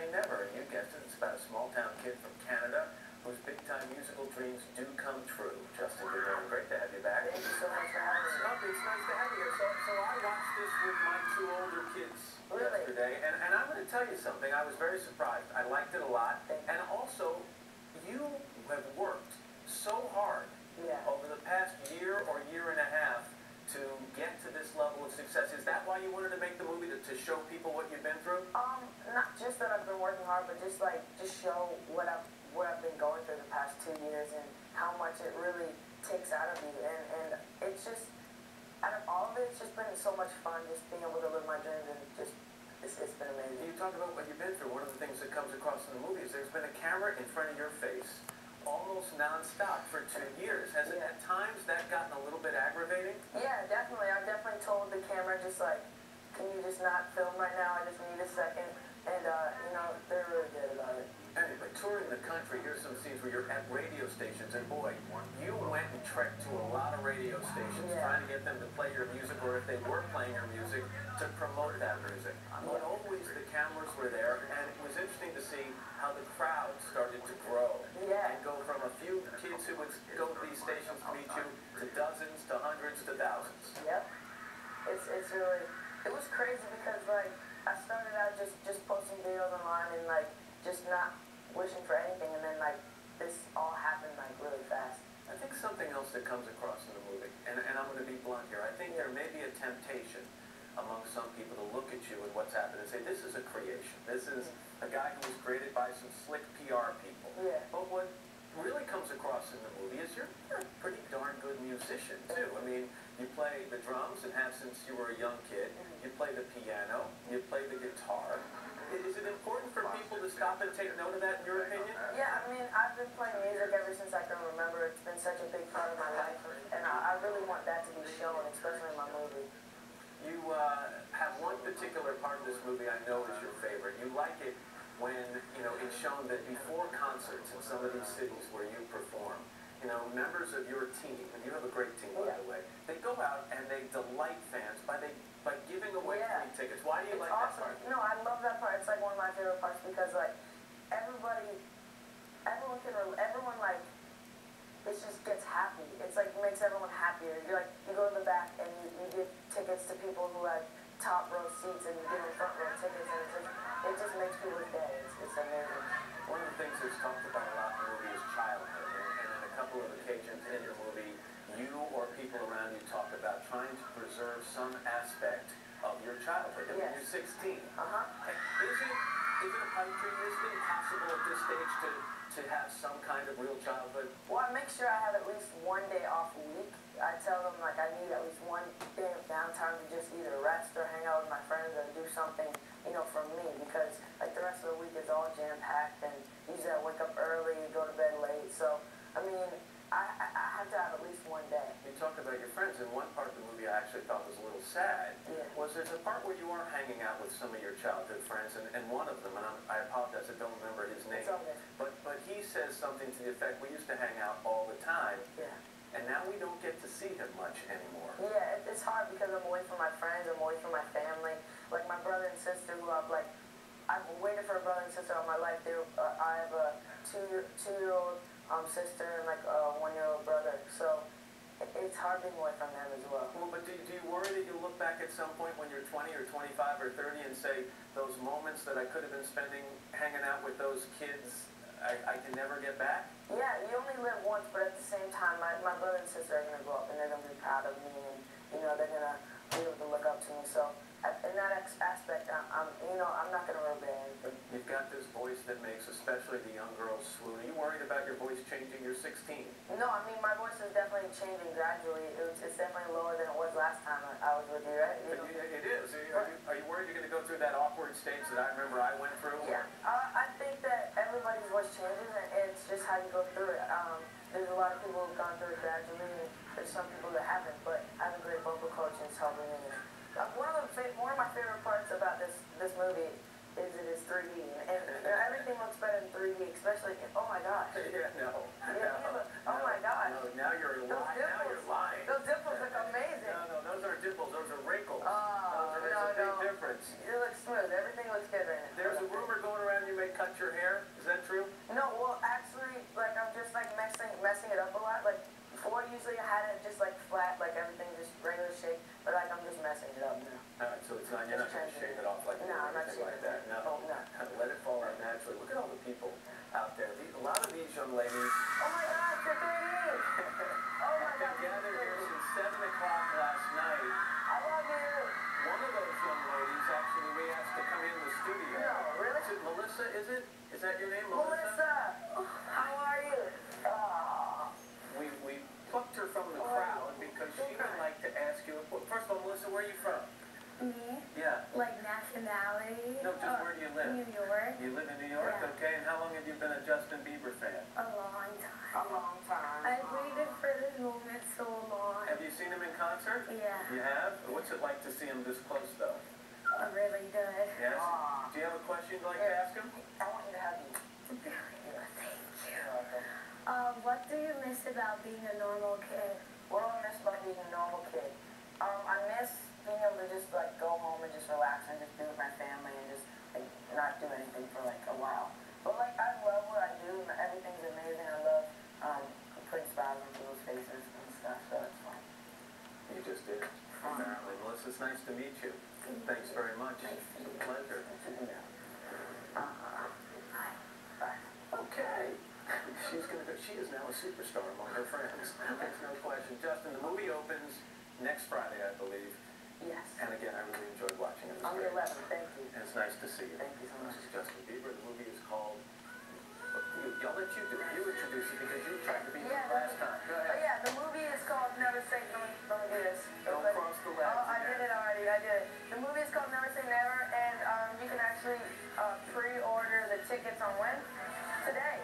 say never, and you guessed it, it's about a small-town kid from Canada whose big-time musical dreams do come true. Justin, good morning. Great to have you back. Thank you so much for having me. It's nice to have you here. So I watched this with my two older kids Really? yesterday, and I'm going to tell you something. I was very surprised. I liked it a lot. And also, you have worked so hard over the past year or year and a half to get to this level of success. Is that why you wanted to make the movie, to show people what you've been through? Not just that I've been working hard, but just show what I've been going through the past 2 years and how much it really takes out of you. And it's just, out of all of it, it's just been so much fun just being able to live my dreams, and just, it's been amazing. You talk about what you've been through. One of the things that comes across in the movie is there's been a camera in front of your face almost non-stop for 2 years. Has it at times that gotten a little bit aggravating? Yeah, definitely. I've definitely told the camera, just like, can you just not film right now? I just need a second. And, you know, they're really good about it. Anyway, touring the country, here's some scenes where you're at radio stations, and boy, you went and trekked to a lot of radio stations trying to get them to play your music, or if they were playing your music, to promote that music. But always the cameras were there, and it was interesting to see how the crowd started to grow. And go from a few kids who would go to these stations to meet you, to dozens, to hundreds, to thousands. Yep. It's really, it was crazy because, like, I started out just posting videos online and, like, just not wishing for anything, and then, like, this all happened, like, really fast. I think something else that comes across in the movie, and I'm going to be blunt here, I think there may be a temptation among some people to look at you and what's happened and say, this is a creation. This is a guy who was created by some slick PR people. But what really comes across in the movie is you're a pretty darn good musician, too. I mean, you play the drums and have since you were a young kid. You play the piano. You play the guitar. Is it important for people to stop and take note of that, in your opinion? Yeah, I mean, I've been playing music ever since I can remember. It's been such a big part of my life, and I really want that to be shown, especially in my movie. You have one particular part of this movie I know is your favorite. You like it when, you know, it's shown that before concerts in some of these cities where you perform, you know, members of your team, and you have a great team, by the way, they go out and they delight fans by giving away free tickets. Why do you like that part? No, I love that part. It's like one of my favorite parts because, like, everyone like, it just gets happy. It's like, it makes everyone happier. You're like, you go to the back and you give tickets to people who have top row seats, and you give them front row tickets, and it just makes people's day. It's amazing. One of the things that's talked about a lot in the movie is childhood, and on a couple of occasions in the movie, you or people around you talk about trying to preserve some aspect of your childhood. And when you're 16, is it a pipe dream? Is it impossible at this stage to have some kind of real childhood? Well, I make sure I have at least one day off a week. I tell them, like, I need at least one day of downtime to just either rest or hang out with my friends or do something, you know, for me, because, like, the rest of the week is all jam-packed, and usually I wake up early, go to bed late. So, I mean, I have to have at least one day. You talk about your friends, and one part of the movie I actually thought was a little sad. Was there's a part where you are hanging out with some of your childhood friends, and one of them, and I apologize, I don't remember his name, but he says something to the effect, we used to hang out all the time, and now we don't get to see him much anymore. Yeah, it's hard because I'm away from my friends, I'm away from my family. Like, my brother and sister, who I've waited for a brother and sister all my life. I have a two-year-old sister and, like, a one-year-old brother, so it's hard being away from them as well. Well, but do you worry that you'll look back at some point when you're 20 or 25 or 30 and say, those moments that I could have been spending hanging out with those kids, I can never get back? Yeah, you only live once, but at the same time, my brother and sister are going to grow up, and they're going to be proud of me, and, you know, they're going to be able to look up to me. So, in that aspect, I'm not going to regret anything. You've got this voice that makes especially the young girls swoon. Are you worried about your voice changing? You're 16. No, I mean, my voice is definitely changing gradually. It's definitely lower than it was last time I was with you, right? It is. Are you worried you're going to go through that awkward stage that I remember I went through? Yeah, I think that everybody's voice changes, and it's just how you go through it. There's a lot of people who've gone through it gradually, and there's some people that haven't, but I have a great vocal coach, and it's helping me. One of my favorite parts about this movie is it is 3D, and everything looks better in 3D, especially, oh my gosh. Oh my gosh. No, now you're lying. Those dimples look amazing. No, those aren't dimples, those are wrinkles. Oh, There's a big difference. It looks smooth, everything looks good right now. There's a rumor going around you people out there. A lot of these young ladies Oh my gosh, you're 30. Oh my have been God, gathered here since 7 o'clock last night. I love you. One of those young ladies, actually, we asked to come in the studio. No, really? Is it Melissa, is it? Is that your name, Melissa, how are you? We plucked her from the crowd because she would like to ask you, well, first of all, Melissa, where are you from? Me? Yeah. Like nationality? No, just where do you live? New York. You live in New York, Yeah. okay? And how long have you been a Justin Bieber fan? A long time. A long time. I've waited for this moment so long. Have you seen him in concert? Yeah. You have? What's it like to see him this close, though? Really good. Yes? Do you have a question you'd like to ask him? I want you to have you. Thank you. You're welcome. What do you miss about being a normal kid? What do I miss about being a normal kid? I miss being able to just like go home and just relax and just be with my family and just like not do anything for like a while. But like I love what I do and everything's amazing. I love putting smiles on people's faces and stuff, so it's fun. You just did. Apparently. Melissa, it's nice to meet you. Thanks very much. Nice It's a pleasure. Hi. Okay. She is now a superstar among her friends. There's no question. Justin, the movie opens next Friday, I believe. Yes. And again, I really enjoyed watching it. It was On the great. 11th, thank you. And it's nice to see you. Thank you so much. This is Justin Bieber. The movie is called... I'll let you do it. You introduce it because you tried to be last time. Go Oh ahead. yeah, the movie is called Never Say Never. Let me do this. Don't cross the legs. Oh, I did it already. I did it. The movie is called Never Say Never, and you can actually pre-order the tickets on when? Today.